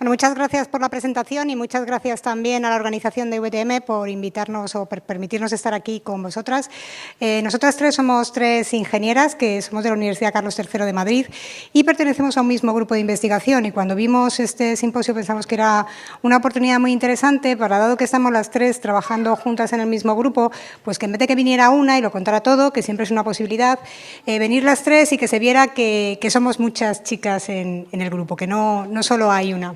Bueno, muchas gracias por la presentación y muchas gracias también a la organización de VTM por invitarnos o por permitirnos estar aquí con vosotras. Nosotras tres somos tres ingenieras que somos de la Universidad Carlos III de Madrid y pertenecemos a un mismo grupo de investigación, y cuando vimos este simposio pensamos que era una oportunidad muy interesante para, dado que estamos las tres trabajando juntas en el mismo grupo, pues que en vez de que viniera una y lo contara todo, que siempre es una posibilidad, venir las tres y que se viera que somos muchas chicas en el grupo, que no solo hay una.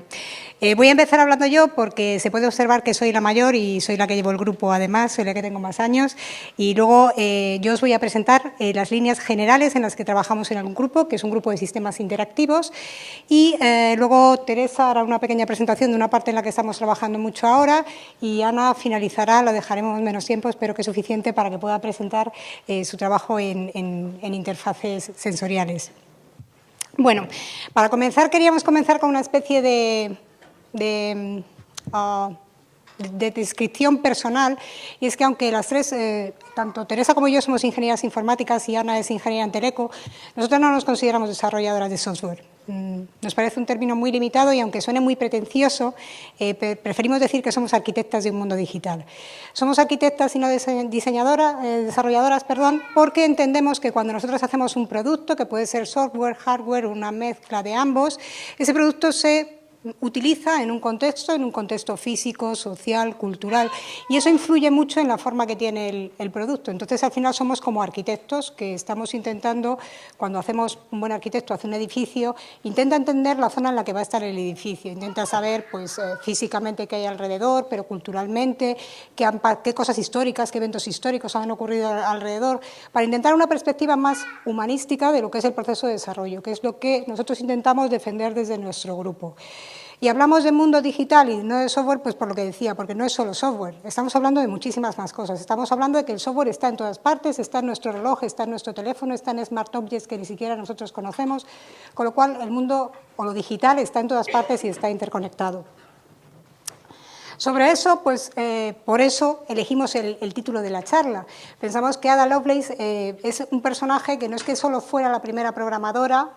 Voy a empezar hablando yo porque se puede observar que soy la mayor y soy la que llevo el grupo, además, soy la que tengo más años, y luego yo os voy a presentar las líneas generales en las que trabajamos en algún grupo, que es un grupo de sistemas interactivos, y luego Teresa hará una pequeña presentación de una parte en la que estamos trabajando mucho ahora, y Ana finalizará, lo dejaremos menos tiempo, espero que suficiente para que pueda presentar su trabajo en interfaces sensoriales. Bueno, para comenzar queríamos comenzar con una especie de descripción personal, y es que aunque las tres, tanto Teresa como yo somos ingenieras informáticas y Ana es ingeniera en Teleco, nosotras no nos consideramos desarrolladoras de software. Nos parece un término muy limitado y aunque suene muy pretencioso, preferimos decir que somos arquitectas de un mundo digital. Somos arquitectas y no desarrolladoras, porque entendemos que cuando nosotros hacemos un producto, que puede ser software, hardware, una mezcla de ambos, ese producto se utiliza en un contexto físico, social, cultural, y eso influye mucho en la forma que tiene el producto. Entonces, al final somos como arquitectos que estamos intentando, cuando hacemos un buen arquitecto, hace un edificio, intenta entender la zona en la que va a estar el edificio, intenta saber pues, físicamente qué hay alrededor, pero culturalmente, qué cosas históricas, qué eventos históricos han ocurrido alrededor, para intentar una perspectiva más humanística de lo que es el proceso de desarrollo, que es lo que nosotros intentamos defender desde nuestro grupo. Y hablamos de mundo digital y no de software, pues por lo que decía, porque no es solo software, estamos hablando de muchísimas más cosas. Estamos hablando de que el software está en todas partes, está en nuestro reloj, está en nuestro teléfono, está en smart objects que ni siquiera nosotros conocemos, con lo cual el mundo o lo digital está en todas partes y está interconectado. Sobre eso, pues por eso elegimos el título de la charla. Pensamos que Ada Lovelace es un personaje que no es que solo fuera la primera programadora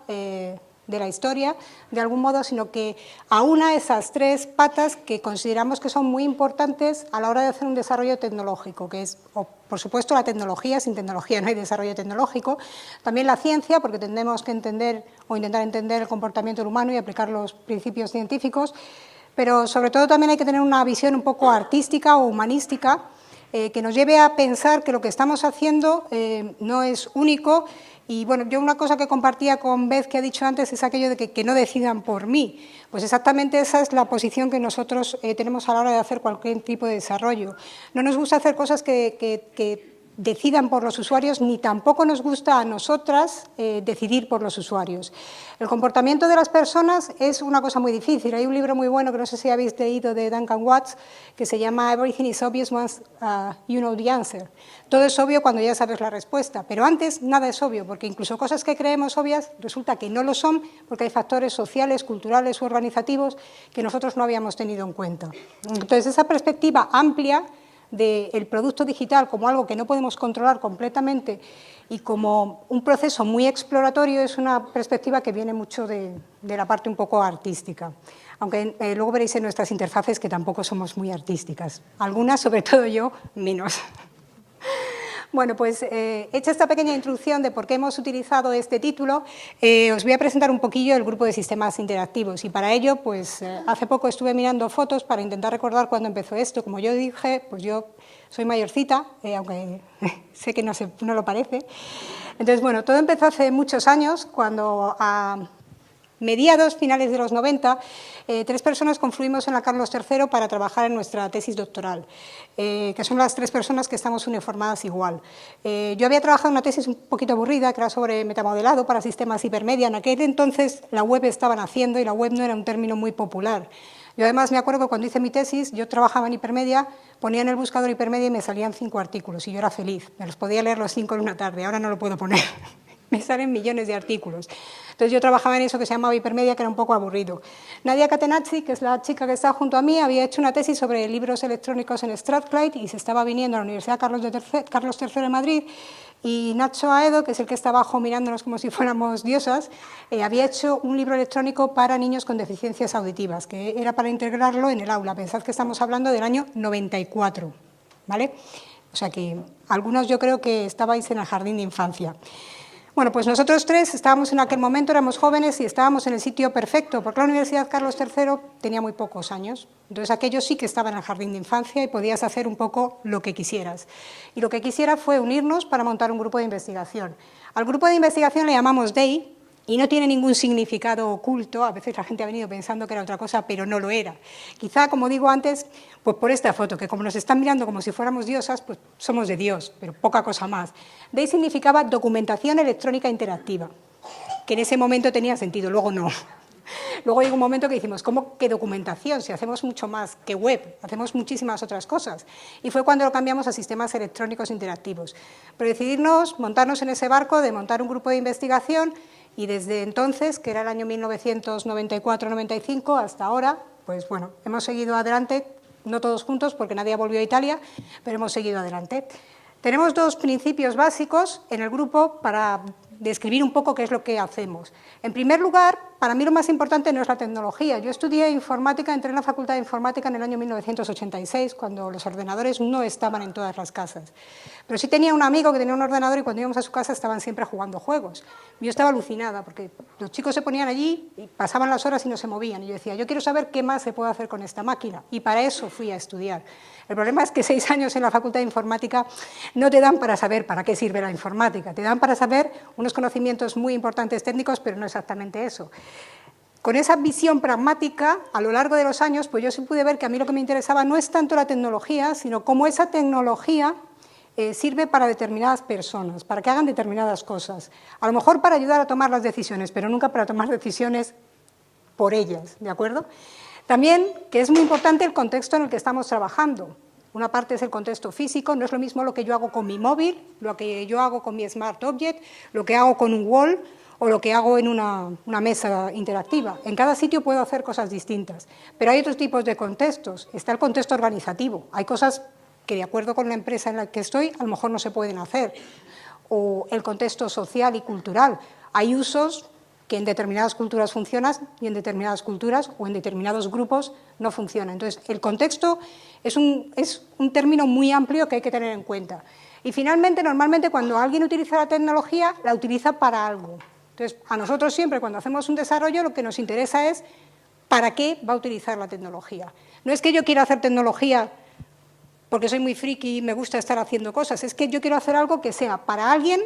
de la historia, de algún modo, sino que aúna esas tres patas que consideramos que son muy importantes a la hora de hacer un desarrollo tecnológico, que es, por supuesto, la tecnología. Sin tecnología no hay desarrollo tecnológico. También la ciencia, porque tenemos que entender o intentar entender el comportamiento del humano y aplicar los principios científicos, pero sobre todo también hay que tener una visión un poco artística o humanística que nos lleve a pensar que lo que estamos haciendo no es único. Y bueno, yo una cosa que compartía con Beth que ha dicho antes es aquello de que no decidan por mí. Pues exactamente esa es la posición que nosotros tenemos a la hora de hacer cualquier tipo de desarrollo. No nos gusta hacer cosas que decidan por los usuarios, ni tampoco nos gusta a nosotras decidir por los usuarios. El comportamiento de las personas es una cosa muy difícil. Hay un libro muy bueno, que no sé si habéis leído, de Duncan Watts, que se llama Everything is obvious once you know the answer. Todo es obvio cuando ya sabes la respuesta, pero antes nada es obvio, porque incluso cosas que creemos obvias resulta que no lo son, porque hay factores sociales, culturales u organizativos que nosotros no habíamos tenido en cuenta. Entonces, esa perspectiva amplia del producto digital como algo que no podemos controlar completamente y como un proceso muy exploratorio es una perspectiva que viene mucho de la parte un poco artística. Aunque luego veréis en nuestras interfaces que tampoco somos muy artísticas. Algunas, sobre todo yo, menos. Bueno, pues hecha esta pequeña introducción de por qué hemos utilizado este título, os voy a presentar un poquillo el grupo de sistemas interactivos, y para ello, pues hace poco estuve mirando fotos para intentar recordar cuándo empezó esto. Como yo dije, pues yo soy mayorcita, aunque sé que no lo parece. Entonces, bueno, todo empezó hace muchos años, cuando a mediados, finales de los 90, tres personas confluimos en la Carlos III para trabajar en nuestra tesis doctoral, que son las tres personas que estamos uniformadas igual. Yo había trabajado en una tesis un poquito aburrida, que era sobre metamodelado para sistemas hipermedia. En aquel entonces la web estaba naciendo y la web no era un término muy popular. Yo además me acuerdo que cuando hice mi tesis, yo trabajaba en hipermedia, ponía en el buscador hipermedia y me salían 5 artículos y yo era feliz. Me los podía leer los 5 en una tarde, ahora no lo puedo poner. me salen millones de artículos. Entonces yo trabajaba en eso que se llamaba hipermedia, que era un poco aburrido. Nadia Catenacci, que es la chica que está junto a mí, había hecho una tesis sobre libros electrónicos en Strathclyde y se estaba viniendo a la Universidad Carlos III de Madrid, y Nacho Aedo, que es el que está abajo mirándonos como si fuéramos diosas, había hecho un libro electrónico para niños con deficiencias auditivas, que era para integrarlo en el aula. Pensad que estamos hablando del año 94, ¿vale? O sea que algunos yo creo que estabais en el jardín de infancia. Bueno, pues nosotros tres estábamos en aquel momento, éramos jóvenes y estábamos en el sitio perfecto, porque la Universidad Carlos III tenía muy pocos años. Entonces aquello sí que estaba en el jardín de infancia y podías hacer un poco lo que quisieras. Y lo que quisiera fue unirnos para montar un grupo de investigación. Al grupo de investigación le llamamos DEI, y no tiene ningún significado oculto. A veces la gente ha venido pensando que era otra cosa, pero no lo era. Quizá, como digo antes, pues por esta foto, que como nos están mirando como si fuéramos diosas, pues somos de Dios, pero poca cosa más. DEI significaba Documentación Electrónica Interactiva, que en ese momento tenía sentido, luego no. Luego llegó un momento que dijimos, ¿cómo que documentación? Si hacemos mucho más que web, hacemos muchísimas otras cosas. Y fue cuando lo cambiamos a sistemas electrónicos interactivos. Pero decidimos montarnos en ese barco de montar un grupo de investigación. Y desde entonces, que era el año 1994-95, hasta ahora, pues bueno, hemos seguido adelante, no todos juntos porque nadie volvió a Italia, pero hemos seguido adelante. Tenemos dos principios básicos en el grupo para describir un poco qué es lo que hacemos. En primer lugar, para mí lo más importante no es la tecnología. Yo estudié informática, entré en la Facultad de Informática en el año 1986, cuando los ordenadores no estaban en todas las casas. Pero sí tenía un amigo que tenía un ordenador y cuando íbamos a su casa estaban siempre jugando juegos. Yo estaba alucinada porque los chicos se ponían allí y pasaban las horas y no se movían. Y yo decía, yo quiero saber qué más se puede hacer con esta máquina. Y para eso fui a estudiar. El problema es que 6 años en la Facultad de Informática no te dan para saber para qué sirve la informática. Te dan para saber unos conocimientos muy importantes técnicos, pero no exactamente eso. Con esa visión pragmática, a lo largo de los años, pues yo sí pude ver que a mí lo que me interesaba no es tanto la tecnología, sino cómo esa tecnología sirve para determinadas personas, para que hagan determinadas cosas. A lo mejor para ayudar a tomar las decisiones, pero nunca para tomar decisiones por ellas, ¿de acuerdo? También, que es muy importante el contexto en el que estamos trabajando. Una parte es el contexto físico, no es lo mismo lo que yo hago con mi móvil, lo que yo hago con mi Smart Object, lo que hago con un wall o lo que hago en una mesa interactiva. En cada sitio puedo hacer cosas distintas, pero hay otros tipos de contextos. Está el contexto organizativo, hay cosas que de acuerdo con la empresa en la que estoy a lo mejor no se pueden hacer. O el contexto social y cultural, hay usos que en determinadas culturas funcionan y en determinadas culturas o en determinados grupos no funcionan. Entonces, el contexto es un término muy amplio que hay que tener en cuenta. Y finalmente, normalmente cuando alguien utiliza la tecnología, la utiliza para algo. Entonces, a nosotros siempre cuando hacemos un desarrollo lo que nos interesa es para qué va a utilizar la tecnología. No es que yo quiera hacer tecnología porque soy muy friki y me gusta estar haciendo cosas, es que yo quiero hacer algo que sea para alguien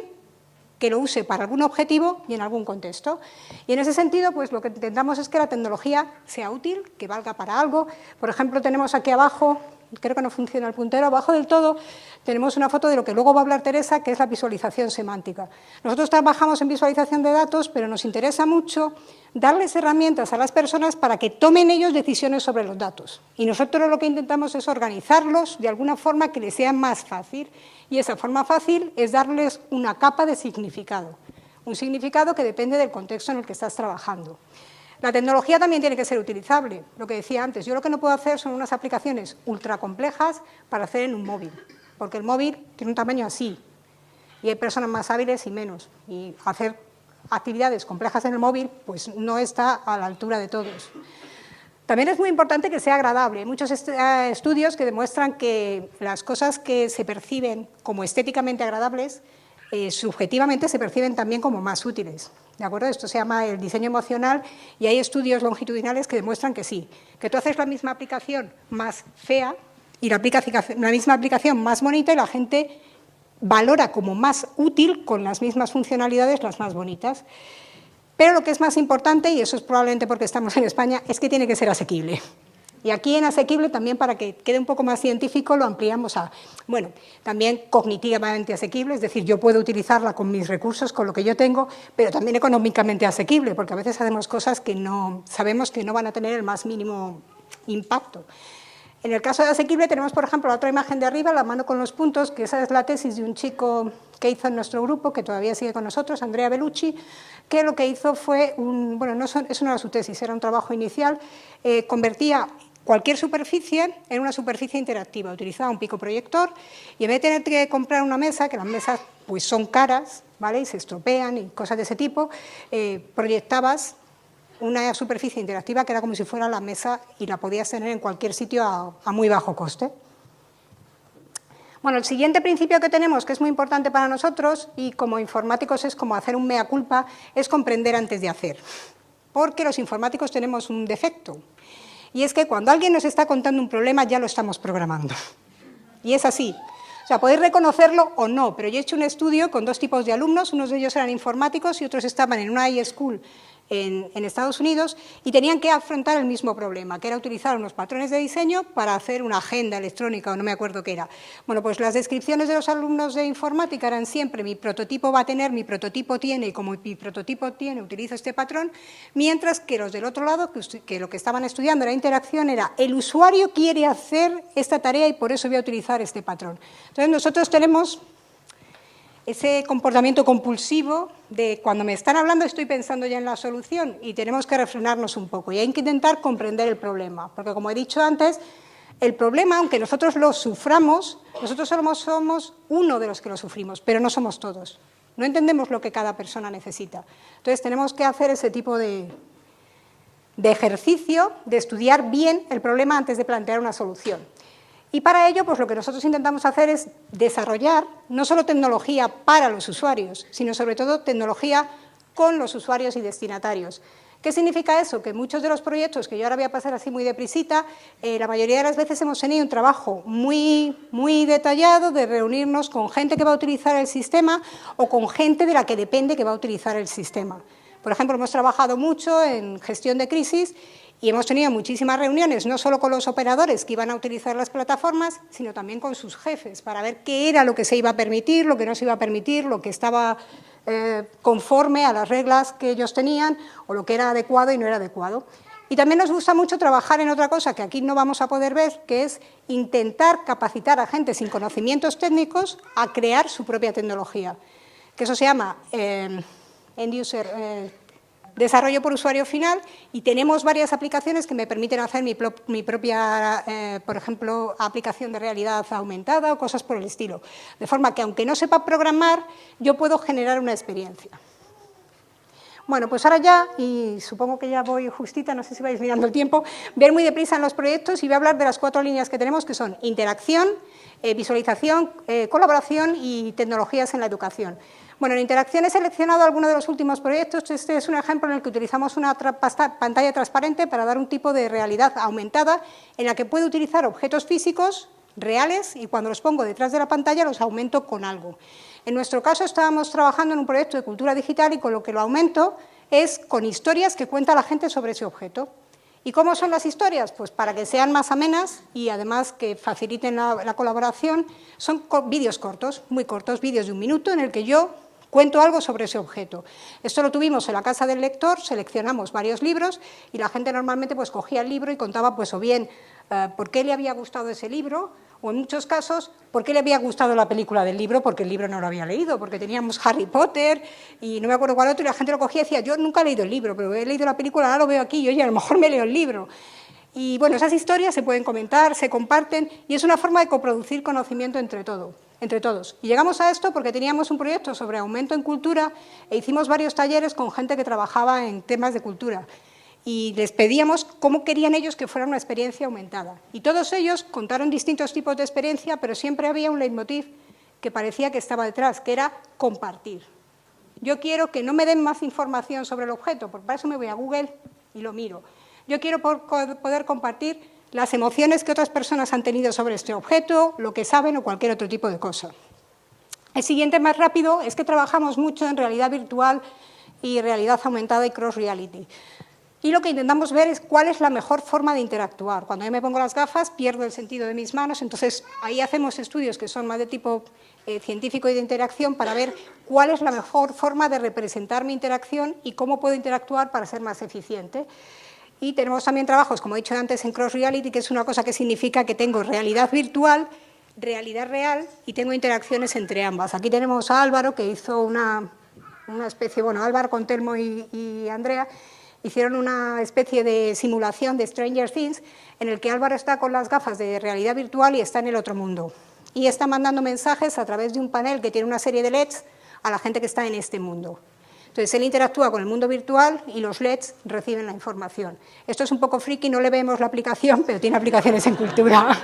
que lo use para algún objetivo y en algún contexto. Y en ese sentido, pues lo que intentamos es que la tecnología sea útil, que valga para algo. Por ejemplo, tenemos aquí abajo, creo que no funciona el puntero, abajo del todo tenemos una foto de lo que luego va a hablar Teresa, que es la visualización semántica. Nosotros trabajamos en visualización de datos, pero nos interesa mucho darles herramientas a las personas para que tomen ellos decisiones sobre los datos. Y nosotros lo que intentamos es organizarlos de alguna forma que les sea más fácil. Y esa forma fácil es darles una capa de significado. Un significado que depende del contexto en el que estás trabajando. La tecnología también tiene que ser utilizable. Lo que decía antes, yo lo que no puedo hacer son unas aplicaciones ultra complejas para hacer en un móvil. Porque el móvil tiene un tamaño así. Y hay personas más hábiles y menos. Y hacer actividades complejas en el móvil pues no está a la altura de todos. También es muy importante que sea agradable. Hay muchos estudios que demuestran que las cosas que se perciben como estéticamente agradables, subjetivamente se perciben también como más útiles. ¿De acuerdo? Esto se llama el diseño emocional y hay estudios longitudinales que demuestran que sí, que tú haces la misma aplicación más fea y la misma aplicación más bonita y la gente valora como más útil con las mismas funcionalidades las más bonitas. Pero lo que es más importante, y eso es probablemente porque estamos en España, es que tiene que ser asequible. Y aquí en asequible también, para que quede un poco más científico, lo ampliamos a, bueno, también cognitivamente asequible, es decir, yo puedo utilizarla con mis recursos, con lo que yo tengo, pero también económicamente asequible, porque a veces hacemos cosas que no sabemos que no van a tener el más mínimo impacto. En el caso de asequible tenemos, por ejemplo, la otra imagen de arriba, la mano con los puntos, que esa es la tesis de un chico que hizo en nuestro grupo, que todavía sigue con nosotros, Andrea Bellucci, que lo que hizo fue, eso no era su tesis, era un trabajo inicial, convertía cualquier superficie en una superficie interactiva, utilizaba un picoproyector y en vez de tener que comprar una mesa, que las mesas pues son caras, ¿vale? Y se estropean y cosas de ese tipo, proyectabas una superficie interactiva que era como si fuera la mesa y la podías tener en cualquier sitio a muy bajo coste. Bueno, el siguiente principio que tenemos, que es muy importante para nosotros, y como informáticos es como hacer un mea culpa, es comprender antes de hacer. Porque los informáticos tenemos un defecto, y es que cuando alguien nos está contando un problema ya lo estamos programando. Y es así. O sea, podéis reconocerlo o no, pero yo he hecho un estudio con 2 tipos de alumnos, unos de ellos eran informáticos y otros estaban en una high school en Estados Unidos y tenían que afrontar el mismo problema, que era utilizar unos patrones de diseño para hacer una agenda electrónica, o no me acuerdo qué era. Bueno, pues las descripciones de los alumnos de informática eran siempre mi prototipo va a tener, mi prototipo tiene, y como mi prototipo tiene, utilizo este patrón, mientras que los del otro lado, que lo que estaban estudiando era interacción, era el usuario quiere hacer esta tarea y por eso voy a utilizar este patrón. Entonces nosotros tenemos ese comportamiento compulsivo de cuando me están hablando estoy pensando ya en la solución y tenemos que refrenarnos un poco y hay que intentar comprender el problema, porque como he dicho antes, el problema, aunque nosotros lo suframos, nosotros somos uno de los que lo sufrimos, pero no somos todos. No entendemos lo que cada persona necesita. Entonces tenemos que hacer ese tipo de ejercicio de estudiar bien el problema antes de plantear una solución. Y para ello, pues lo que nosotros intentamos hacer es desarrollar no solo tecnología para los usuarios, sino sobre todo tecnología con los usuarios y destinatarios. ¿Qué significa eso? Que muchos de los proyectos, que yo ahora voy a pasar así muy deprisita, la mayoría de las veces hemos tenido un trabajo muy detallado de reunirnos con gente que va a utilizar el sistema o con gente de la que depende que va a utilizar el sistema. Por ejemplo, hemos trabajado mucho en gestión de crisis y hemos tenido muchísimas reuniones, no solo con los operadores que iban a utilizar las plataformas, sino también con sus jefes, para ver qué era lo que se iba a permitir, lo que no se iba a permitir, lo que estaba conforme a las reglas que ellos tenían, o lo que era adecuado y no era adecuado. Y también nos gusta mucho trabajar en otra cosa que aquí no vamos a poder ver, que es intentar capacitar a gente sin conocimientos técnicos a crear su propia tecnología, que eso se llama end user, desarrollo por usuario final, y tenemos varias aplicaciones que me permiten hacer mi propia, por ejemplo, aplicación de realidad aumentada o cosas por el estilo. De forma que, aunque no sepa programar, yo puedo generar una experiencia. Bueno, pues ahora ya, y supongo que ya voy justita, no sé si vais mirando el tiempo, voy a ir muy deprisa en los proyectos y voy a hablar de las 4 líneas que tenemos, que son interacción, visualización, colaboración y tecnologías en la educación. Bueno, en interacción he seleccionado algunos de los últimos proyectos. Este es un ejemplo en el que utilizamos una pantalla transparente para dar un tipo de realidad aumentada en la que puedo utilizar objetos físicos reales y cuando los pongo detrás de la pantalla los aumento con algo. En nuestro caso estábamos trabajando en un proyecto de cultura digital y con lo que lo aumento es con historias que cuenta la gente sobre ese objeto. ¿Y cómo son las historias? Pues para que sean más amenas y además que faciliten la colaboración, son vídeos cortos, muy cortos, vídeos de 1 minuto en el que yo cuento algo sobre ese objeto. Esto lo tuvimos en la casa del lector, seleccionamos varios libros y la gente normalmente pues cogía el libro y contaba pues o bien por qué le había gustado ese libro o en muchos casos por qué le había gustado la película del libro porque el libro no lo había leído, porque teníamos Harry Potter y no me acuerdo cuál otro y la gente lo cogía y decía yo nunca he leído el libro, pero he leído la película, ahora lo veo aquí y oye, a lo mejor me leo el libro. Y bueno, esas historias se pueden comentar, se comparten y es una forma de coproducir conocimiento entre todos. Y llegamos a esto porque teníamos un proyecto sobre aumento en cultura e hicimos varios talleres con gente que trabajaba en temas de cultura. Y les pedíamos cómo querían ellos que fuera una experiencia aumentada. Y todos ellos contaron distintos tipos de experiencia, pero siempre había un leitmotiv que parecía que estaba detrás, que era compartir. Yo quiero que no me den más información sobre el objeto, porque para eso me voy a Google y lo miro. Yo quiero poder compartir las emociones que otras personas han tenido sobre este objeto, lo que saben o cualquier otro tipo de cosa. El siguiente, más rápido, es que trabajamos mucho en realidad virtual y realidad aumentada y cross-reality. Y lo que intentamos ver es cuál es la mejor forma de interactuar. Cuando yo me pongo las gafas, pierdo el sentido de mis manos, entonces ahí hacemos estudios que son más de tipo científico y de interacción para ver cuál es la mejor forma de representar mi interacción y cómo puedo interactuar para ser más eficiente. Y tenemos también trabajos, como he dicho antes, en Cross Reality, que es una cosa que significa que tengo realidad virtual, realidad real y tengo interacciones entre ambas. Aquí tenemos a Álvaro, que hizo una especie, bueno, Álvaro con Telmo y Andrea, hicieron una especie de simulación de Stranger Things, en el que Álvaro está con las gafas de realidad virtual y está en el otro mundo. Y está mandando mensajes a través de un panel que tiene una serie de LEDs a la gente que está en este mundo. Entonces, él interactúa con el mundo virtual y los LEDs reciben la información. Esto es un poco friki, no le vemos la aplicación, pero tiene aplicaciones en cultura.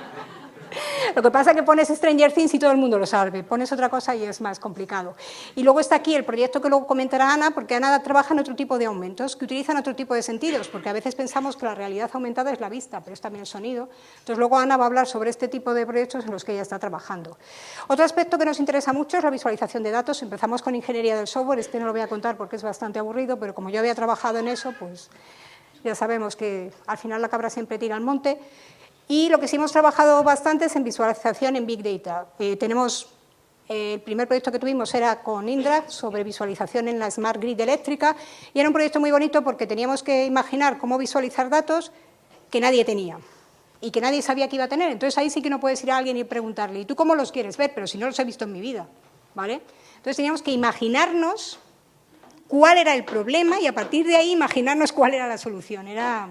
Lo que pasa es que pones Stranger Things y todo el mundo lo sabe, pones otra cosa y es más complicado. Y luego está aquí el proyecto que luego comentará Ana, porque Ana trabaja en otro tipo de aumentos, que utilizan otro tipo de sentidos, porque a veces pensamos que la realidad aumentada es la vista, pero es también el sonido. Entonces luego Ana va a hablar sobre este tipo de proyectos en los que ella está trabajando. Otro aspecto que nos interesa mucho es la visualización de datos. Empezamos con ingeniería del software, este no lo voy a contar porque es bastante aburrido, pero como yo había trabajado en eso, pues ya sabemos que al final la cabra siempre tira al monte. Y lo que sí hemos trabajado bastante es en visualización en Big Data. El primer proyecto que tuvimos era con Indra, sobre visualización en la Smart Grid eléctrica, y era un proyecto muy bonito porque teníamos que imaginar cómo visualizar datos que nadie tenía y que nadie sabía que iba a tener. Entonces ahí sí que no puedes ir a alguien y preguntarle, ¿y tú cómo los quieres ver? Pero si no los he visto en mi vida, ¿vale? Entonces teníamos que imaginarnos cuál era el problema y a partir de ahí imaginarnos cuál era la solución. Era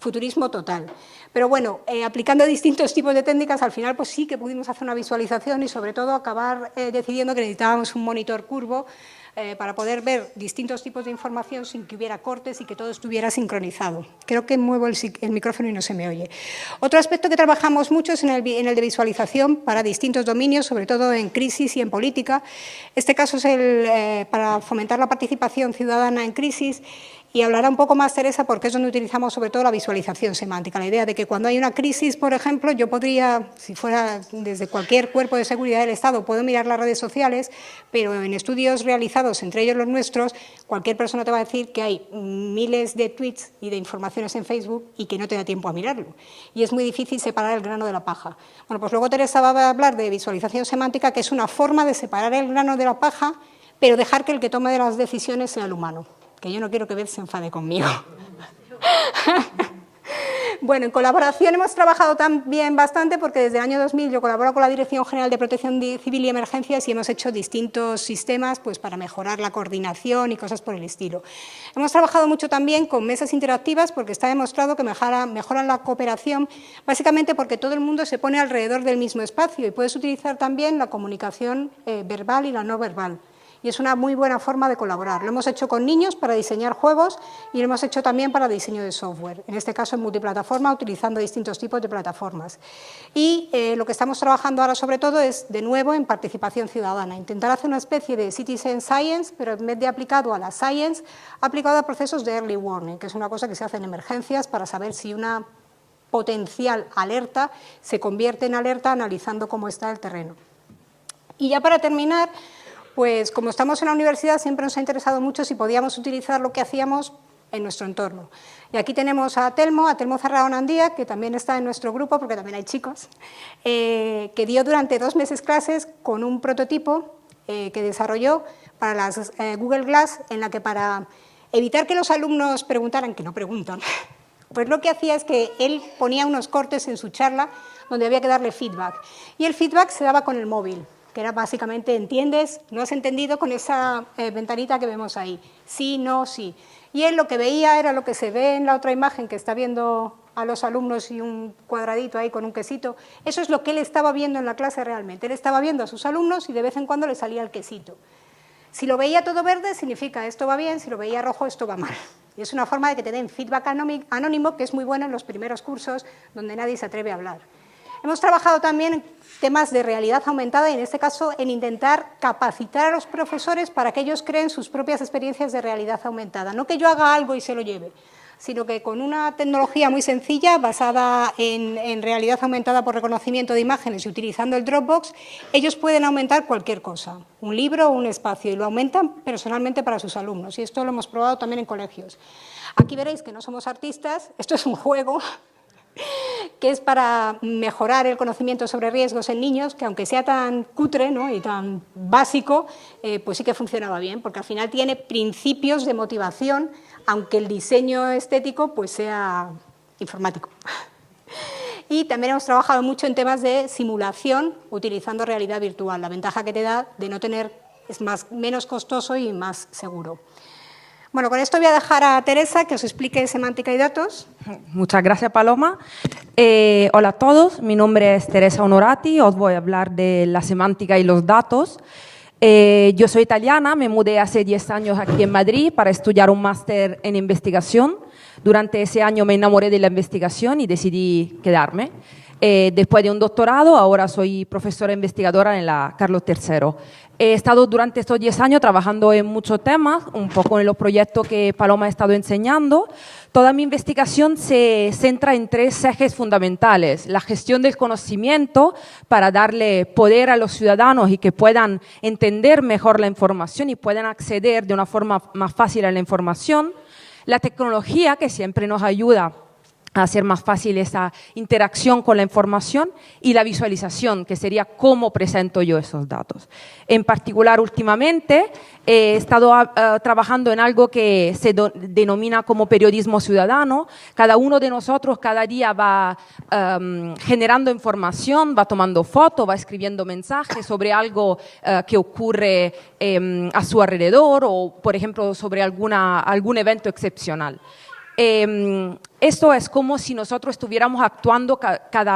futurismo total. Pero bueno, aplicando distintos tipos de técnicas, al final pues sí que pudimos hacer una visualización y sobre todo acabar decidiendo que necesitábamos un monitor curvo para poder ver distintos tipos de información sin que hubiera cortes y que todo estuviera sincronizado. Creo que muevo el micrófono y no se me oye. Otro aspecto que trabajamos mucho es en el de visualización para distintos dominios, sobre todo en crisis y en política. Este caso es para fomentar la participación ciudadana en crisis. Y hablará un poco más Teresa porque es donde utilizamos sobre todo la visualización semántica, la idea de que cuando hay una crisis, por ejemplo, yo podría, si fuera desde cualquier cuerpo de seguridad del Estado, puedo mirar las redes sociales, pero en estudios realizados, entre ellos los nuestros, cualquier persona te va a decir que hay miles de tweets y de informaciones en Facebook y que no te da tiempo a mirarlo. Y es muy difícil separar el grano de la paja. Bueno, pues luego Teresa va a hablar de visualización semántica, que es una forma de separar el grano de la paja, pero dejar que el que tome las decisiones sea el humano. Que yo no quiero que Beth se enfade conmigo. Bueno, en colaboración hemos trabajado también bastante porque desde el año 2000 yo colaboro con la Dirección General de Protección Civil y Emergencias y hemos hecho distintos sistemas pues, para mejorar la coordinación y cosas por el estilo. Hemos trabajado mucho también con mesas interactivas porque está demostrado que mejoran la cooperación, básicamente porque todo el mundo se pone alrededor del mismo espacio y puedes utilizar también la comunicación verbal y la no verbal. Y es una muy buena forma de colaborar. Lo hemos hecho con niños para diseñar juegos y lo hemos hecho también para diseño de software, en este caso en multiplataforma, utilizando distintos tipos de plataformas. Y lo que estamos trabajando ahora sobre todo es, de nuevo, en participación ciudadana, intentar hacer una especie de citizen science, pero en vez de aplicado a la science, aplicado a procesos de early warning, que es una cosa que se hace en emergencias para saber si una potencial alerta se convierte en alerta analizando cómo está el terreno. Y ya para terminar, pues como estamos en la universidad siempre nos ha interesado mucho si podíamos utilizar lo que hacíamos en nuestro entorno. Y aquí tenemos a Telmo Zarraón Andía, que también está en nuestro grupo, porque también hay chicos, que dio durante 2 meses clases con un prototipo que desarrolló para las Google Glass, en la que para evitar que los alumnos preguntaran, que no preguntan, pues lo que hacía es que él ponía unos cortes en su charla donde había que darle feedback. Y el feedback se daba con el móvil, que era básicamente, ¿entiendes? ¿No has entendido? Con esa ventanita que vemos ahí. Sí, no, sí. Y él lo que veía era lo que se ve en la otra imagen, que está viendo a los alumnos y un cuadradito ahí con un quesito. Eso es lo que él estaba viendo en la clase realmente. Él estaba viendo a sus alumnos y de vez en cuando le salía el quesito. Si lo veía todo verde, significa esto va bien, si lo veía rojo, esto va mal. Y es una forma de que te den feedback anónimo, que es muy bueno en los primeros cursos donde nadie se atreve a hablar. Hemos trabajado también en temas de realidad aumentada y en este caso en intentar capacitar a los profesores para que ellos creen sus propias experiencias de realidad aumentada. No que yo haga algo y se lo lleve, sino que con una tecnología muy sencilla basada en realidad aumentada por reconocimiento de imágenes y utilizando el Dropbox, ellos pueden aumentar cualquier cosa, un libro o un espacio, y lo aumentan personalmente para sus alumnos. Y esto lo hemos probado también en colegios. Aquí veréis que no somos artistas, esto es un juego que es para mejorar el conocimiento sobre riesgos en niños, que aunque sea tan cutre, ¿no?, y tan básico, pues sí que funcionaba bien, porque al final tiene principios de motivación aunque el diseño estético pues sea informático. Y también hemos trabajado mucho en temas de simulación utilizando realidad virtual. La ventaja que te da de no tener es menos costoso y más seguro. Bueno, con esto voy a dejar a Teresa que os explique semántica y datos. Muchas gracias, Paloma. Hola a todos, mi nombre es Teresa Onorati, os voy a hablar de la semántica y los datos. Yo soy italiana, me mudé hace 10 años aquí en Madrid para estudiar un máster en investigación. Durante ese año me enamoré de la investigación y decidí quedarme. Después de un doctorado, ahora soy profesora investigadora en la Carlos III. He estado durante estos 10 años trabajando en muchos temas, un poco en los proyectos que Paloma ha estado enseñando. Toda mi investigación se centra en 3 ejes fundamentales. La gestión del conocimiento para darle poder a los ciudadanos y que puedan entender mejor la información y puedan acceder de una forma más fácil a la información. La tecnología, que siempre nos ayuda a hacer más fácil esa interacción con la información, y la visualización, que sería cómo presento yo esos datos. En particular, últimamente he estado trabajando en algo que se denomina como periodismo ciudadano. Cada uno de nosotros cada día va generando información, va tomando fotos, va escribiendo mensajes sobre algo que ocurre a su alrededor o, por ejemplo, sobre algún evento excepcional. Esto es como si nosotros estuviéramos actuando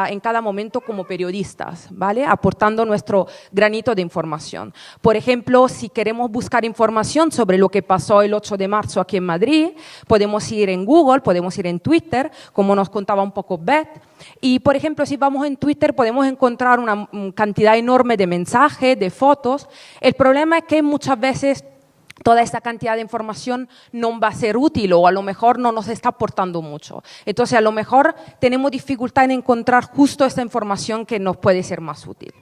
en cada momento como periodistas, ¿vale? Aportando nuestro granito de información. Por ejemplo, si queremos buscar información sobre lo que pasó el 8 de marzo aquí en Madrid, podemos ir en Google, podemos ir en Twitter, como nos contaba un poco Beth. Y, por ejemplo, si vamos en Twitter podemos encontrar una cantidad enorme de mensajes, de fotos. El problema es que muchas veces toda esta cantidad de información no va a ser útil o a lo mejor no nos está aportando mucho. Entonces, a lo mejor tenemos dificultad en encontrar justo esta información que nos puede ser más útil.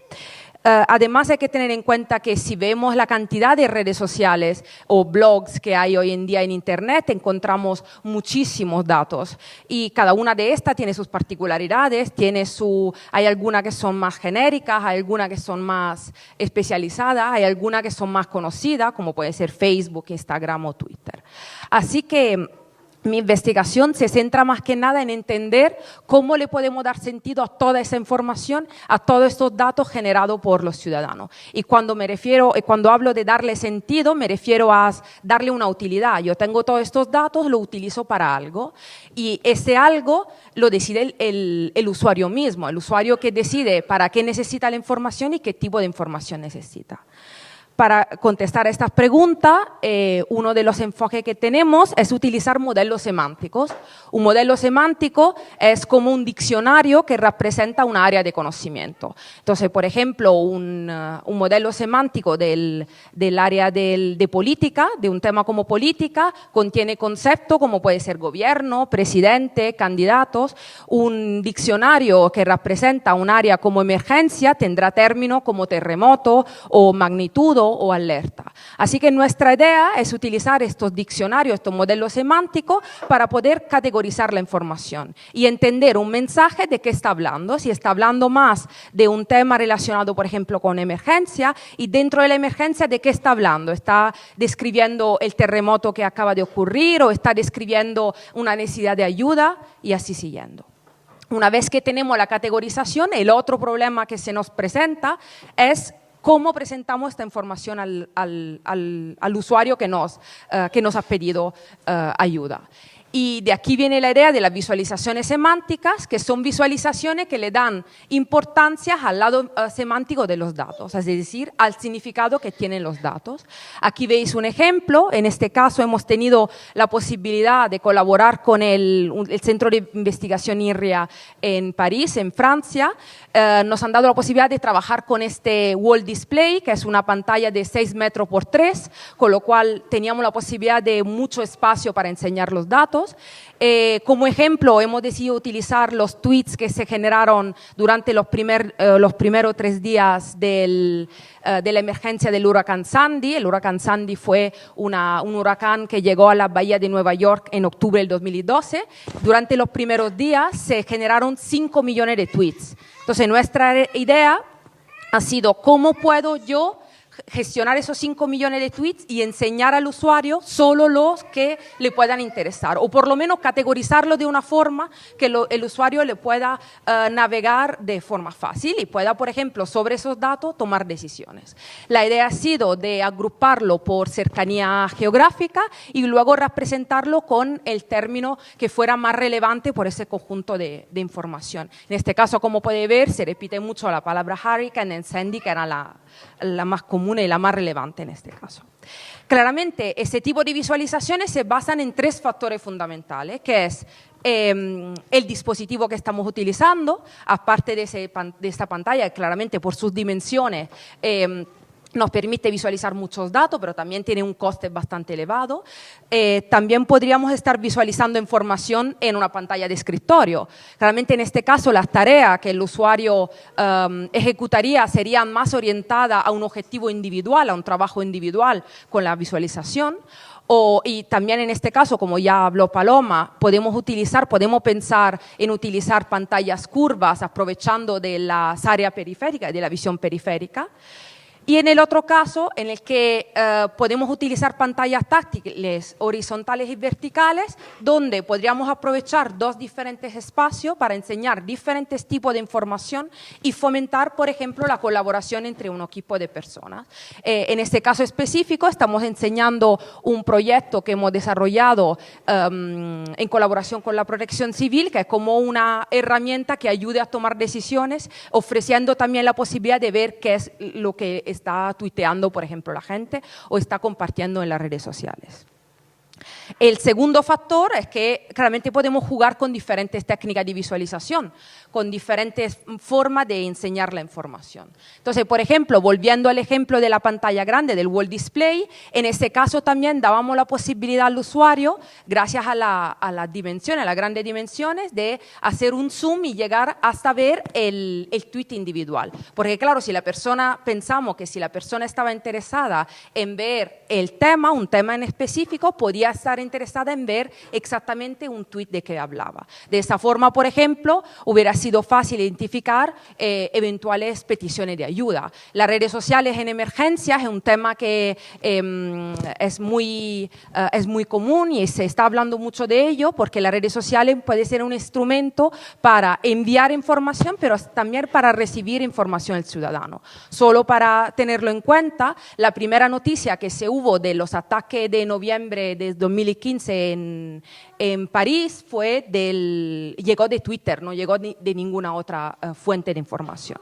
Además, hay que tener en cuenta que si vemos la cantidad de redes sociales o blogs que hay hoy en día en Internet, encontramos muchísimos datos y cada una de estas tiene sus particularidades, hay algunas que son más genéricas, hay algunas que son más especializadas, hay algunas que son más conocidas, como puede ser Facebook, Instagram o Twitter. Así que mi investigación se centra más que nada en entender cómo le podemos dar sentido a toda esa información, a todos estos datos generados por los ciudadanos. Y cuando hablo de darle sentido, me refiero a darle una utilidad. Yo tengo todos estos datos, lo utilizo para algo y ese algo lo decide el usuario mismo, el usuario que decide para qué necesita la información y qué tipo de información necesita. Para contestar a estas preguntas, uno de los enfoques que tenemos es utilizar modelos semánticos. Un modelo semántico es como un diccionario que representa un área de conocimiento. Entonces, por ejemplo, un modelo semántico del área de política, de un tema como política, contiene conceptos como puede ser gobierno, presidente, candidatos. Un diccionario que representa un área como emergencia tendrá términos como terremoto o magnitud o alerta. Así que nuestra idea es utilizar estos diccionarios, estos modelos semánticos para poder categorizar la información y entender un mensaje de qué está hablando, si está hablando más de un tema relacionado, por ejemplo, con emergencia y dentro de la emergencia de qué está hablando, está describiendo el terremoto que acaba de ocurrir o está describiendo una necesidad de ayuda y así siguiendo. Una vez que tenemos la categorización, el otro problema que se nos presenta es cómo presentamos esta información al usuario que nos ha pedido ayuda. Y de aquí viene la idea de las visualizaciones semánticas, que son visualizaciones que le dan importancia al lado semántico de los datos, es decir, al significado que tienen los datos. Aquí veis un ejemplo. En este caso hemos tenido la posibilidad de colaborar con el Centro de Investigación IRRIA en París, en Francia. Nos han dado la posibilidad de trabajar con este wall display, que es una pantalla de 6 metros por 3, con lo cual teníamos la posibilidad de mucho espacio para enseñar los datos. Como ejemplo, hemos decidido utilizar los tweets que se generaron durante los primeros 3 días de la emergencia del huracán Sandy. El huracán Sandy fue un huracán que llegó a la bahía de Nueva York en octubre del 2012. Durante los primeros días se generaron 5 millones de tweets. Entonces, nuestra idea ha sido cómo puedo yo gestionar esos 5 millones de tweets y enseñar al usuario solo los que le puedan interesar, o por lo menos categorizarlo de una forma que el usuario le pueda navegar de forma fácil y pueda, por ejemplo, sobre esos datos tomar decisiones. La idea ha sido de agruparlo por cercanía geográfica y luego representarlo con el término que fuera más relevante por ese conjunto de información. En este caso, como puede ver, se repite mucho la palabra hurricane en Sandy, que era la más común y la más relevante en este caso. Claramente, ese tipo de visualizaciones se basan en 3 factores fundamentales, que es el dispositivo que estamos utilizando, aparte de esta pantalla, claramente por sus dimensiones, nos permite visualizar muchos datos, pero también tiene un coste bastante elevado. También podríamos estar visualizando información en una pantalla de escritorio. Claramente en este caso las tareas que el usuario ejecutaría serían más orientadas a un objetivo individual, a un trabajo individual con la visualización. Y también en este caso, como ya habló Paloma, podemos pensar en utilizar pantallas curvas aprovechando de las áreas periféricas, de la visión periférica. Y en el otro caso, en el que podemos utilizar pantallas táctiles horizontales y verticales, donde podríamos aprovechar 2 diferentes espacios para enseñar diferentes tipos de información y fomentar, por ejemplo, la colaboración entre un equipo de personas. En este caso específico, estamos enseñando un proyecto que hemos desarrollado en colaboración con la Protección Civil, que es como una herramienta que ayude a tomar decisiones, ofreciendo también la posibilidad de ver qué es lo que está tuiteando, por ejemplo, la gente o está compartiendo en las redes sociales. El segundo factor es que claramente podemos jugar con diferentes técnicas de visualización, con diferentes formas de enseñar la información. Entonces, por ejemplo, volviendo al ejemplo de la pantalla grande, del Wall Display, en este caso también dábamos la posibilidad al usuario, gracias a las dimensiones, a las grandes dimensiones, de hacer un zoom y llegar hasta ver el tweet individual. Porque claro, pensamos que si la persona estaba interesada en ver el tema, un tema en específico, podía estar interesada en ver exactamente un tweet de que hablaba. De esa forma, por ejemplo, hubiera sido fácil identificar eventuales peticiones de ayuda. Las redes sociales en emergencias es un tema que es muy común y se está hablando mucho de ello, porque las redes sociales pueden ser un instrumento para enviar información, pero también para recibir información del ciudadano. Solo para tenerlo en cuenta, la primera noticia que se hubo de los ataques de noviembre de 2015 en París llegó de Twitter, no llegó de ninguna otra fuente de información.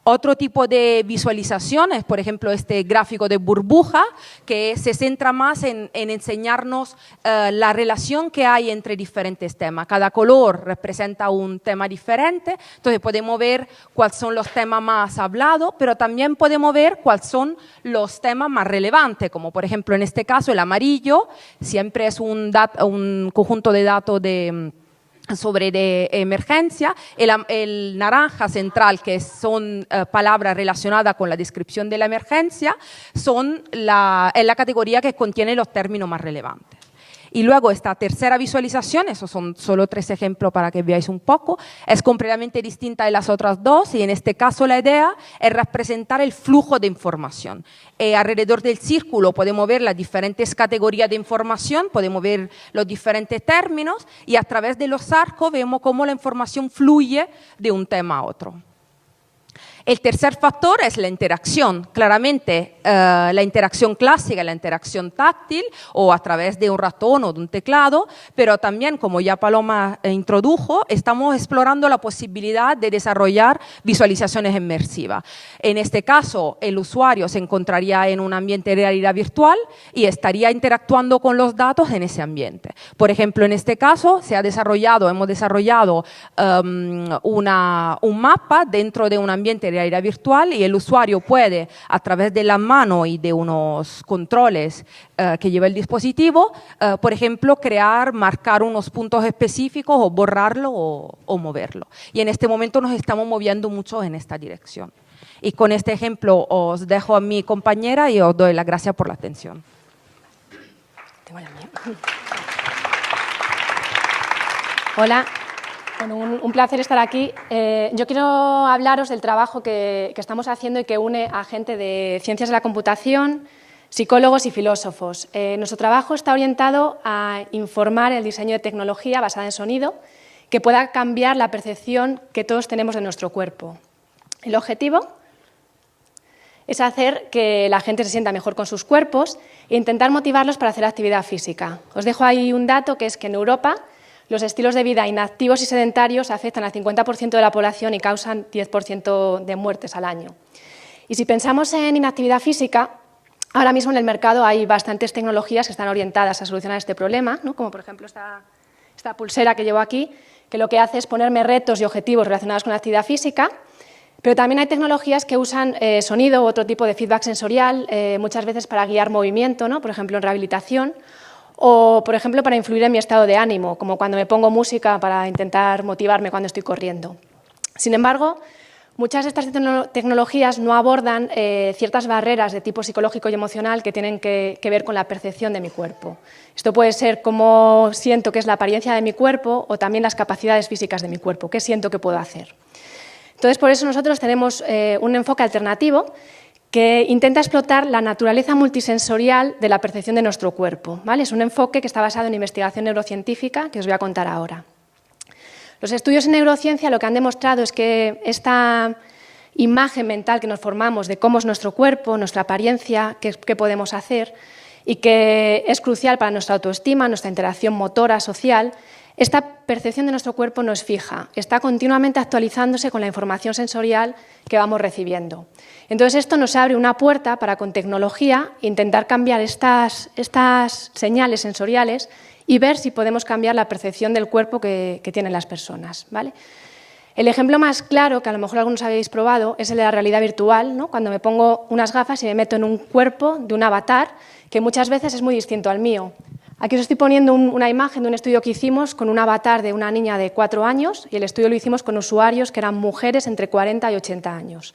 Otro tipo de visualización es, por ejemplo, este gráfico de burbuja, que se centra más en enseñarnos la relación que hay entre diferentes temas. Cada color representa un tema diferente, entonces podemos ver cuáles son los temas más hablados, pero también podemos ver cuáles son los temas más relevantes, como por ejemplo en este caso el amarillo, siempre es un conjunto de datos sobre de emergencia, el naranja central, que son palabras relacionadas con la descripción de la emergencia, es la categoría que contiene los términos más relevantes. Y luego esta tercera visualización, esos son solo 3 ejemplos para que veáis un poco, es completamente distinta de las otras 2 y en este caso la idea es representar el flujo de información. Alrededor del círculo podemos ver las diferentes categorías de información, podemos ver los diferentes términos y a través de los arcos vemos cómo la información fluye de un tema a otro. El tercer factor es la interacción. Claramente, la interacción clásica, la interacción táctil o a través de un ratón o de un teclado, pero también, como ya Paloma introdujo, estamos explorando la posibilidad de desarrollar visualizaciones inmersivas. En este caso, el usuario se encontraría en un ambiente de realidad virtual y estaría interactuando con los datos en ese ambiente. Por ejemplo, en este caso, hemos desarrollado un mapa dentro de un ambiente de realidad virtual y el usuario puede, a través de la mano y de unos controles que lleva el dispositivo, por ejemplo, marcar unos puntos específicos o borrarlo o moverlo. Y en este momento nos estamos moviendo mucho en esta dirección. Y con este ejemplo os dejo a mi compañera y os doy las gracias por la atención. Hola. Bueno, un placer estar aquí. Yo quiero hablaros del trabajo que estamos haciendo y que une a gente de ciencias de la computación, psicólogos y filósofos. Nuestro trabajo está orientado a informar el diseño de tecnología basada en sonido que pueda cambiar la percepción que todos tenemos de nuestro cuerpo. El objetivo es hacer que la gente se sienta mejor con sus cuerpos e intentar motivarlos para hacer actividad física. Os dejo ahí un dato, que es que en Europa los estilos de vida inactivos y sedentarios afectan al 50% de la población y causan 10% de muertes al año. Y si pensamos en inactividad física, ahora mismo en el mercado hay bastantes tecnologías que están orientadas a solucionar este problema, ¿no? Como por ejemplo esta pulsera que llevo aquí, que lo que hace es ponerme retos y objetivos relacionados con la actividad física, pero también hay tecnologías que usan sonido u otro tipo de feedback sensorial, muchas veces para guiar movimiento, ¿no? Por ejemplo en rehabilitación, o, por ejemplo, para influir en mi estado de ánimo, como cuando me pongo música para intentar motivarme cuando estoy corriendo. Sin embargo, muchas de estas tecnologías no abordan ciertas barreras de tipo psicológico y emocional que tienen que ver con la percepción de mi cuerpo. Esto puede ser cómo siento que es la apariencia de mi cuerpo o también las capacidades físicas de mi cuerpo, qué siento que puedo hacer. Entonces, por eso nosotros tenemos un enfoque alternativo que intenta explotar la naturaleza multisensorial de la percepción de nuestro cuerpo, ¿vale? Es un enfoque que está basado en investigación neurocientífica que os voy a contar ahora. Los estudios en neurociencia lo que han demostrado es que esta imagen mental que nos formamos de cómo es nuestro cuerpo, nuestra apariencia, qué podemos hacer y que es crucial para nuestra autoestima, nuestra interacción motora, social, esta percepción de nuestro cuerpo no es fija, está continuamente actualizándose con la información sensorial que vamos recibiendo. Entonces, esto nos abre una puerta para, con tecnología, intentar cambiar estas señales sensoriales y ver si podemos cambiar la percepción del cuerpo que tienen las personas, ¿vale? El ejemplo más claro, que a lo mejor algunos habéis probado, es el de la realidad virtual, ¿no? Cuando me pongo unas gafas y me meto en un cuerpo de un avatar que muchas veces es muy distinto al mío. Aquí os estoy poniendo una imagen de un estudio que hicimos con un avatar de una niña de 4 años y el estudio lo hicimos con usuarios que eran mujeres entre 40 y 80 años.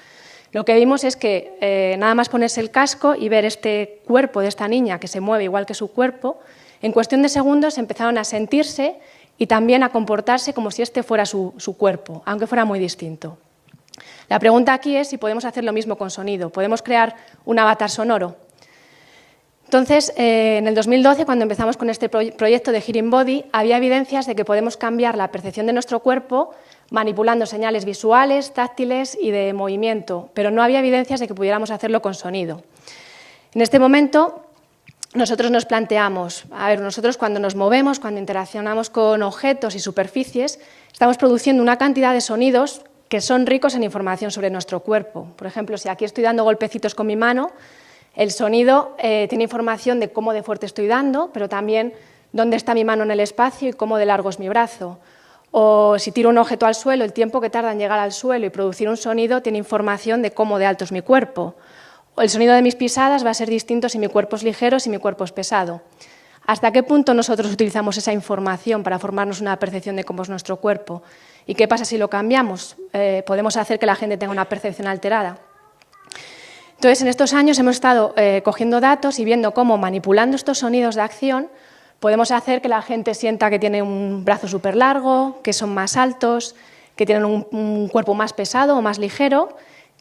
Lo que vimos es que nada más ponerse el casco y ver este cuerpo de esta niña que se mueve igual que su cuerpo, en cuestión de segundos empezaron a sentirse y también a comportarse como si este fuera su cuerpo, aunque fuera muy distinto. La pregunta aquí es si podemos hacer lo mismo con sonido. ¿Podemos crear un avatar sonoro? Entonces, en el 2012, cuando empezamos con este proyecto de Hearing Body, había evidencias de que podemos cambiar la percepción de nuestro cuerpo manipulando señales visuales, táctiles y de movimiento, pero no había evidencias de que pudiéramos hacerlo con sonido. En este momento, nosotros nos planteamos, nosotros cuando nos movemos, cuando interaccionamos con objetos y superficies, estamos produciendo una cantidad de sonidos que son ricos en información sobre nuestro cuerpo. Por ejemplo, si aquí estoy dando golpecitos con mi mano, el sonido tiene información de cómo de fuerte estoy dando, pero también dónde está mi mano en el espacio y cómo de largo es mi brazo. O si tiro un objeto al suelo, el tiempo que tarda en llegar al suelo y producir un sonido tiene información de cómo de alto es mi cuerpo. O el sonido de mis pisadas va a ser distinto si mi cuerpo es ligero o si mi cuerpo es pesado. ¿Hasta qué punto nosotros utilizamos esa información para formarnos una percepción de cómo es nuestro cuerpo? ¿Y qué pasa si lo cambiamos? ¿Podemos hacer que la gente tenga una percepción alterada? Entonces, en estos años hemos estado cogiendo datos y viendo cómo, manipulando estos sonidos de acción, podemos hacer que la gente sienta que tiene un brazo súper largo, que son más altos, que tienen un cuerpo más pesado o más ligero,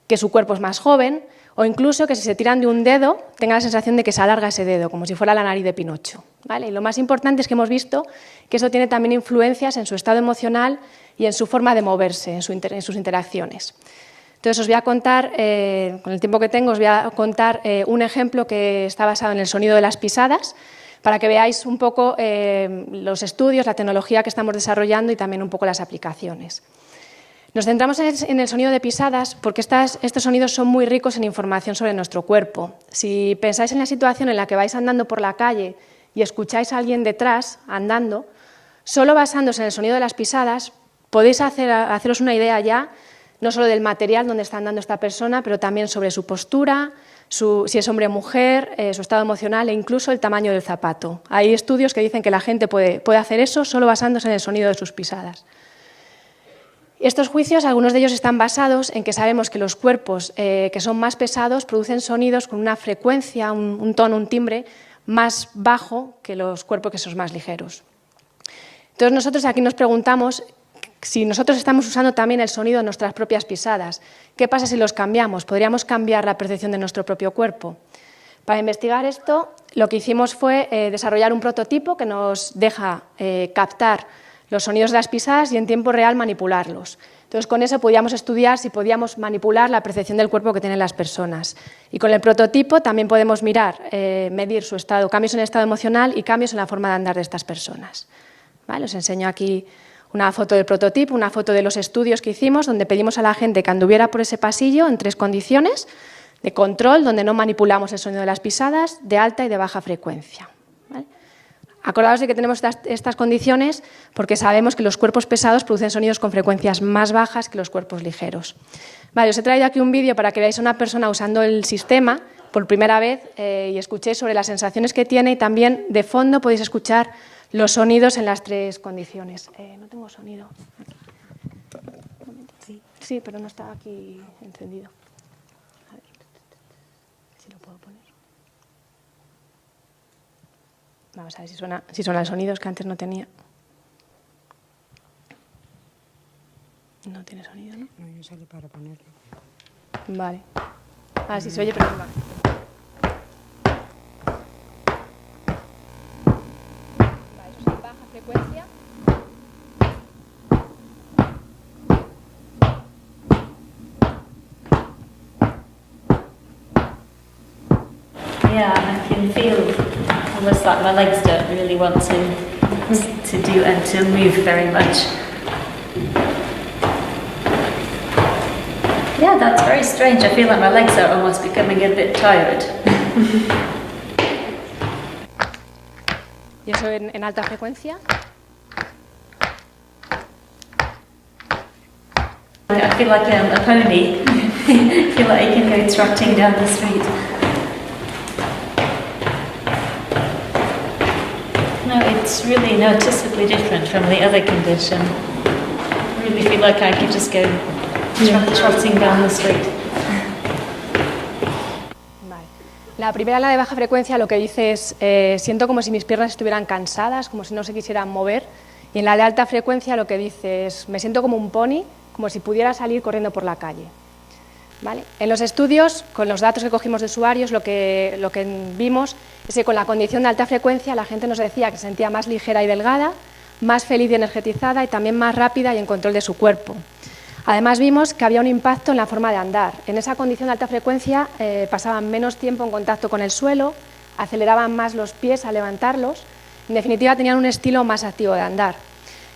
que su cuerpo es más joven, o incluso que si se tiran de un dedo, tenga la sensación de que se alarga ese dedo, como si fuera la nariz de Pinocho, ¿vale? Y lo más importante es que hemos visto que eso tiene también influencias en su estado emocional y en su forma de moverse, en sus interacciones. Entonces, os voy a contar, con el tiempo que tengo, os voy a contar un ejemplo que está basado en el sonido de las pisadas, para que veáis un poco los estudios, la tecnología que estamos desarrollando y también un poco las aplicaciones. Nos centramos en el sonido de pisadas porque estos sonidos son muy ricos en información sobre nuestro cuerpo. Si pensáis en la situación en la que vais andando por la calle y escucháis a alguien detrás andando, solo basándose en el sonido de las pisadas podéis haceros una idea ya no solo del material donde está andando esta persona, pero también sobre su postura, si es hombre o mujer, su estado emocional e incluso el tamaño del zapato. Hay estudios que dicen que la gente puede hacer eso solo basándose en el sonido de sus pisadas. Estos juicios, algunos de ellos están basados en que sabemos que los cuerpos que son más pesados producen sonidos con una frecuencia, un tono, un timbre más bajo que los cuerpos que son más ligeros. Entonces nosotros aquí nos preguntamos Si nosotros estamos usando también el sonido de nuestras propias pisadas, ¿qué pasa si los cambiamos? ¿Podríamos cambiar la percepción de nuestro propio cuerpo? Para investigar esto, lo que hicimos fue desarrollar un prototipo que nos deja captar los sonidos de las pisadas y en tiempo real manipularlos. Entonces, con eso podíamos estudiar si podíamos manipular la percepción del cuerpo que tienen las personas. Y con el prototipo también podemos medir su estado, cambios en el estado emocional y cambios en la forma de andar de estas personas. ¿Vale? Os enseño aquí una foto del prototipo, una foto de los estudios que hicimos, donde pedimos a la gente que anduviera por ese pasillo en 3 condiciones de control, donde no manipulamos el sonido de las pisadas, de alta y de baja frecuencia. ¿Vale? Acordaos de que tenemos estas condiciones porque sabemos que los cuerpos pesados producen sonidos con frecuencias más bajas que los cuerpos ligeros. Vale, os he traído aquí un vídeo para que veáis a una persona usando el sistema por primera vez y escuchéis sobre las sensaciones que tiene, y también de fondo podéis escuchar los sonidos en las 3 condiciones. No tengo sonido. Sí, pero no está aquí encendido. A ver si lo puedo poner. Vamos a ver si suenan sonidos que antes no tenía. No tiene sonido, ¿no? No, yo salí para ponerlo. Vale. Ah, sí se oye, pero no va. Vale, eso es en baja frecuencia. Yeah, I can feel almost like my legs don't really want to do and to move very much. Yeah, that's very strange. I feel like my legs are almost becoming a bit tired. ¿Y eso en alta frecuencia? I feel like a pony. I feel like I can go trotting down the street. No, it's really noticeably different from the other condition. I really feel like I could just go trotting down the street. Vale. La primera, la de baja frecuencia, lo que dice es siento como si mis piernas estuvieran cansadas, como si no se quisieran mover. Y en la de alta frecuencia lo que dice es me siento como un pony, como si pudiera salir corriendo por la calle. ¿Vale? En los estudios, con los datos que cogimos de usuarios, lo que vimos es que con la condición de alta frecuencia la gente nos decía que se sentía más ligera y delgada, más feliz y energetizada y también más rápida y en control de su cuerpo. Además vimos que había un impacto en la forma de andar. En esa condición de alta frecuencia pasaban menos tiempo en contacto con el suelo, aceleraban más los pies al levantarlos, en definitiva tenían un estilo más activo de andar.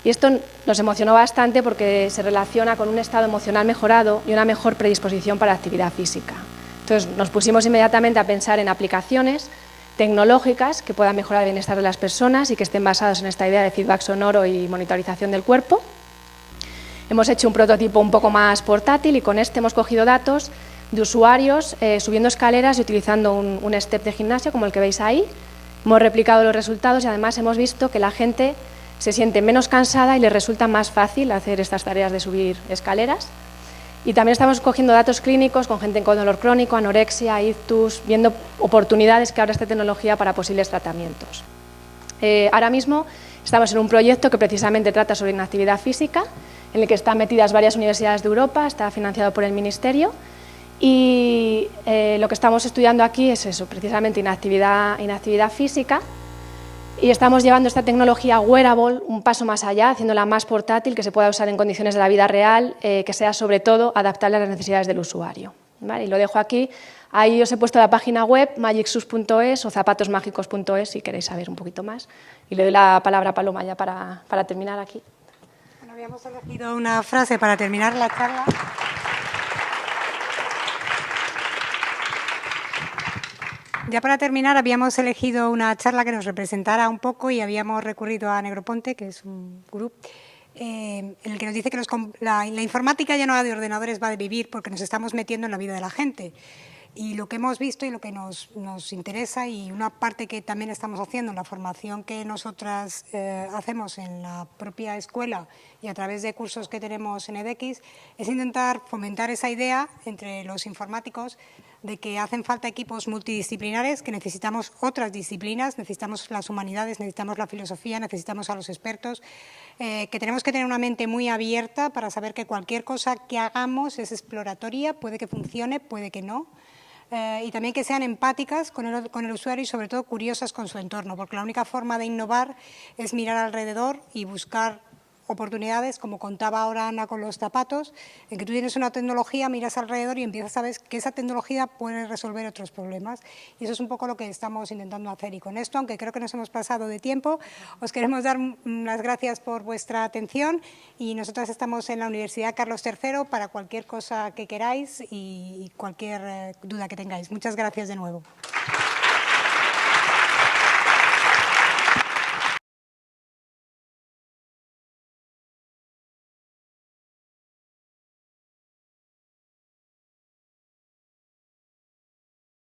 Y esto nos emocionó bastante porque se relaciona con un estado emocional mejorado y una mejor predisposición para la actividad física. Entonces nos pusimos inmediatamente a pensar en aplicaciones tecnológicas que puedan mejorar el bienestar de las personas y que estén basadas en esta idea de feedback sonoro y monitorización del cuerpo. Hemos hecho un prototipo un poco más portátil y con este hemos cogido datos de usuarios subiendo escaleras y utilizando un step de gimnasio como el que veis ahí. Hemos replicado los resultados y además hemos visto que la gente se siente menos cansada y les resulta más fácil hacer estas tareas de subir escaleras. Y también estamos cogiendo datos clínicos con gente con dolor crónico, anorexia, ictus, viendo oportunidades que abre esta tecnología para posibles tratamientos. Ahora mismo estamos en un proyecto que precisamente trata sobre inactividad física, en el que están metidas varias universidades de Europa, está financiado por el Ministerio, y lo que estamos estudiando aquí es eso, precisamente inactividad física. Y estamos llevando esta tecnología wearable un paso más allá, haciéndola más portátil, que se pueda usar en condiciones de la vida real, que sea sobre todo adaptable a las necesidades del usuario. ¿Vale? Y lo dejo aquí. Ahí os he puesto la página web magicsus.es o zapatosmágicos.es si queréis saber un poquito más. Y le doy la palabra a Paloma ya para terminar aquí. Bueno, habíamos elegido una frase para terminar la charla. Ya para terminar, habíamos elegido una charla que nos representara un poco y habíamos recurrido a Negroponte, que es un gurú, en el que nos dice que la informática ya no va de ordenadores, va de vivir, porque nos estamos metiendo en la vida de la gente. Y lo que hemos visto y lo que nos interesa, y una parte que también estamos haciendo en la formación que nosotras hacemos en la propia escuela y a través de cursos que tenemos en edX, es intentar fomentar esa idea entre los informáticos de que hacen falta equipos multidisciplinares, que necesitamos otras disciplinas, necesitamos las humanidades, necesitamos la filosofía, necesitamos a los expertos, que tenemos que tener una mente muy abierta para saber que cualquier cosa que hagamos es exploratoria, puede que funcione, puede que no. Y también que sean empáticas con el usuario y sobre todo curiosas con su entorno, porque la única forma de innovar es mirar alrededor y buscar oportunidades, como contaba ahora Ana con los zapatos, en que tú tienes una tecnología, miras alrededor y empiezas a ver que esa tecnología puede resolver otros problemas. Y eso es un poco lo que estamos intentando hacer. Y con esto, aunque creo que nos hemos pasado de tiempo, os queremos dar las gracias por vuestra atención y nosotras estamos en la Universidad Carlos III para cualquier cosa que queráis y cualquier duda que tengáis. Muchas gracias de nuevo.